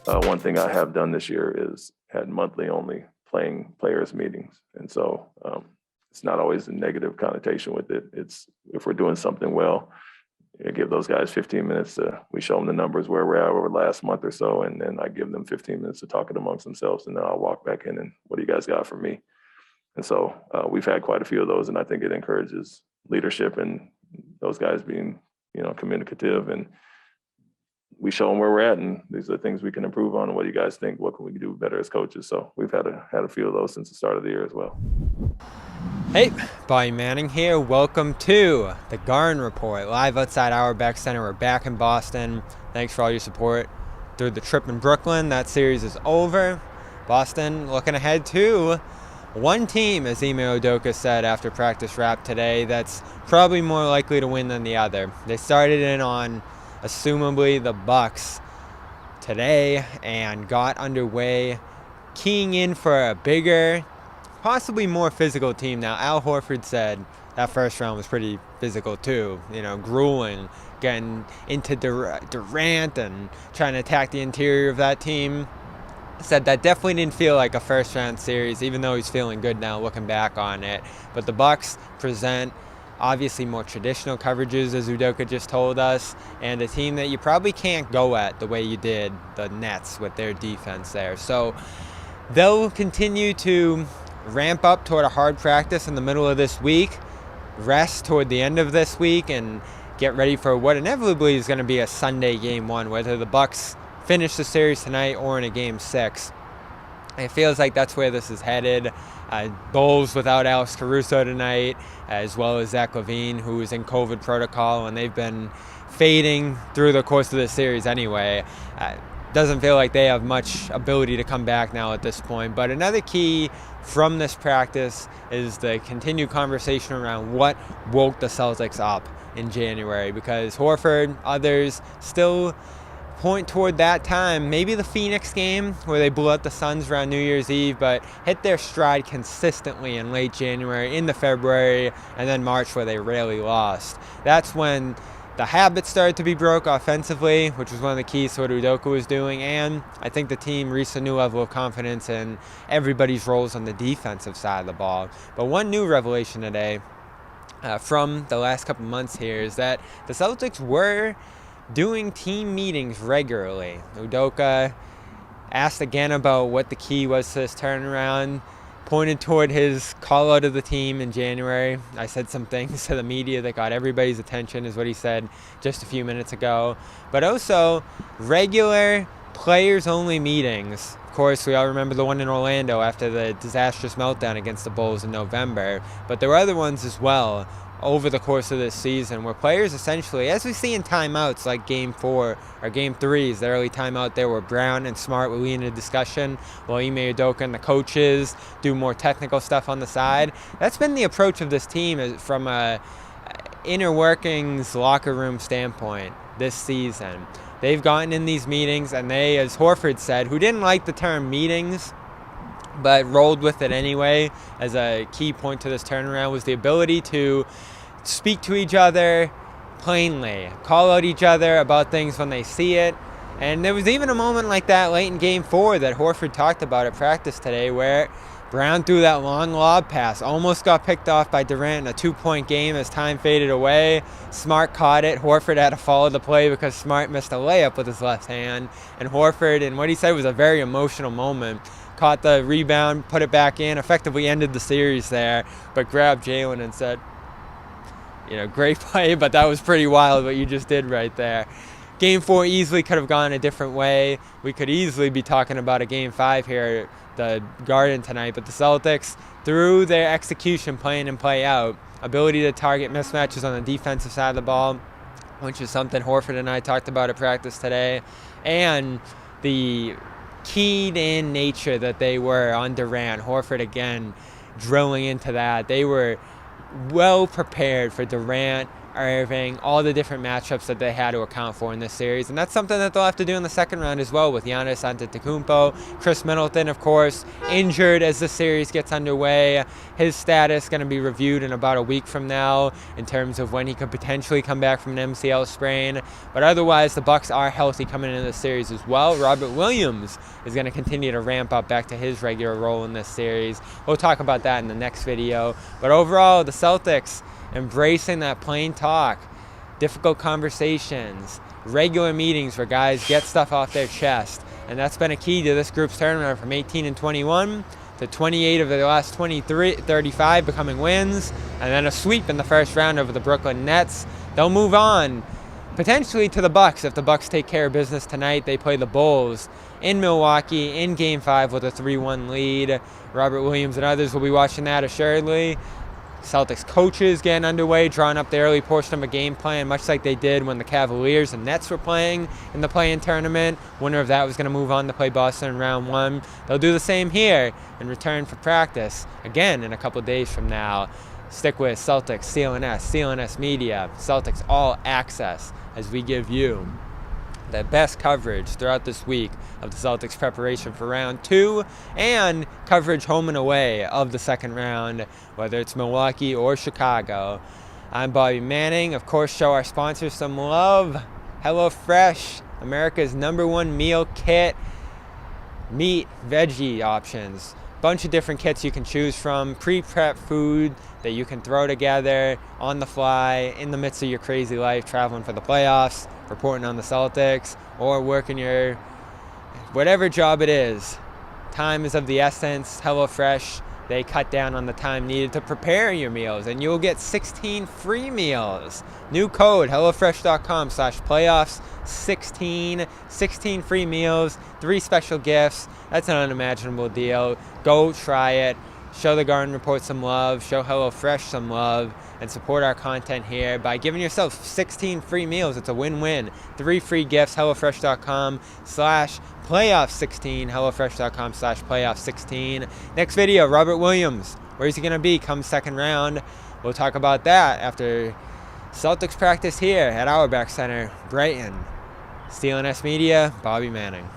One thing I have done this year is had monthly only playing players meetings. And so it's not always a negative connotation with it. It's if we're doing something well, give those guys 15 minutes we show them the numbers where we're at over the last month or so. And then I give them 15 minutes to talk it amongst themselves. And then I'll walk back in and what do you guys got for me? And so we've had quite a few of those. And I think it encourages leadership and those guys being, communicative, and we show them where we're at, and these are the things we can improve on. And what do you guys think? What can we do better as coaches? So we've had a few of those since the start of the year as well. Hey, Bobby Manning here. Welcome to the Garden Report, live outside Auerbach Center. We're back in Boston. Thanks for all your support through the trip in Brooklyn. That series is over. Boston looking ahead to one team, as Ime Udoka said after practice wrap today, that's probably more likely to win than the other. They started in on assumably the Bucks today and got underway, keying in for a bigger, possibly more physical team. Now, Al Horford said that first round was pretty physical too, grueling, getting into Durant and trying to attack the interior of that team. Said that definitely didn't feel like a first round series, even though he's feeling good now looking back on it. But the Bucks present obviously more traditional coverages, as Udoka just told us, and a team that you probably can't go at the way you did the Nets with their defense there. So they'll continue to ramp up toward a hard practice in the middle of this week, rest toward the end of this week, and get ready for what inevitably is going to be a Sunday game one, whether the Bucks finish the series tonight or in a game 6. It feels like that's where this is headed. Bulls without Alex Caruso tonight, as well as Zach LaVine, who is in COVID protocol, and they've been fading through the course of the series anyway. Doesn't feel like they have much ability to come back now at this point. But another key from this practice is the continued conversation around what woke the Celtics up in January, because Horford, others still point toward that time, maybe the Phoenix game where they blew out the Suns around New Year's Eve, but hit their stride consistently in late January, into February, and then March where they rarely lost. That's when the habits started to be broke offensively, which was one of the keys to what Udoka was doing, and I think the team reached a new level of confidence in everybody's roles on the defensive side of the ball. But one new revelation today from the last couple months here is that the Celtics were doing team meetings regularly. Udoka asked again about what the key was to this turnaround, pointed toward his call out of the team in January. I said some things to the media that got everybody's attention, is what he said just a few minutes ago. But also regular players-only meetings. Of course, we all remember the one in Orlando after the disastrous meltdown against the Bulls in November. But there were other ones as well over the course of this season where players essentially, as we see in timeouts like Game 4 or Game 3's, the early timeout there where Brown and Smart will lead in a discussion while Ime Udoka and the coaches do more technical stuff on the side. That's been the approach of this team from a inner workings locker room standpoint this season. They've gotten in these meetings, and they, as Horford said, who didn't like the term meetings but rolled with it anyway, as a key point to this turnaround, was the ability to speak to each other plainly, call out each other about things when they see it. And there was even a moment like that late in Game 4 that Horford talked about at practice today, where Brown threw that long lob pass, almost got picked off by Durant in a 2-point game as time faded away. Smart caught it. Horford had to follow the play because Smart missed a layup with his left hand. And Horford, in what he said was a very emotional moment, caught the rebound, put it back in, effectively ended the series there, but grabbed Jalen and said, great play, but that was pretty wild what you just did right there. Game 4 easily could have gone a different way. We could easily be talking about a Game 5 here at the Garden tonight, but the Celtics, through their execution, play in and play out, ability to target mismatches on the defensive side of the ball, which is something Horford and I talked about at practice today, and the keyed in nature that they were on Durant. Horford again drilling into that. They were well prepared for Durant Irving, all the different matchups that they had to account for in this series. And that's something that they'll have to do in the second round as well with Giannis Antetokounmpo. Chris Middleton, of course, injured as the series gets underway. His status going to be reviewed in about a week from now in terms of when he could potentially come back from an MCL sprain. But otherwise, the Bucks are healthy coming into the series as well. Robert Williams is going to continue to ramp up back to his regular role in this series. We'll talk about that in the next video. But overall, the Celtics embracing that plain talk, difficult conversations, regular meetings where guys get stuff off their chest. And that's been a key to this group's turnaround from 18-21 to 28 of the last 35 becoming wins, and then a sweep in the first round over the Brooklyn Nets. They'll move on potentially to the Bucks if the Bucks take care of business tonight. They play the Bulls in Milwaukee in Game 5 with a 3-1 lead. Robert Williams and others will be watching that assuredly. Celtics coaches getting underway, drawing up the early portion of a game plan, much like they did when the Cavaliers and Nets were playing in the play-in tournament. Winner of that was going to move on to play Boston in round 1. They'll do the same here and return for practice again in a couple days from now. Stick with Celtics, CLNS Media, Celtics All Access as we give you the best coverage throughout this week of the Celtics preparation for round 2 and coverage home and away of the second round, whether it's Milwaukee or Chicago. I'm Bobby Manning. Of course, show our sponsors some love. HelloFresh, America's #1 meal kit. Meat, veggie options. Bunch of different kits you can choose from. Pre-prep food that you can throw together on the fly in the midst of your crazy life, traveling for the playoffs, reporting on the Celtics, or working your whatever job it is. Time is of the essence. HelloFresh, they cut down on the time needed to prepare your meals, and you'll get 16 free meals. New code, hellofresh.com/playoffs16. 16 free meals, 3 special gifts. That's an unimaginable deal. Go try it. Show the Garden Report some love, show HelloFresh some love, and support our content here by giving yourself 16 free meals. It's a win-win. 3 free gifts, hellofresh.com/playoff16, hellofresh.com/playoff16. Next video, Robert Williams. Where's he going to be come second round? We'll talk about that after Celtics practice here at Auerbach Center, Brighton. CLNS Media, Bobby Manning.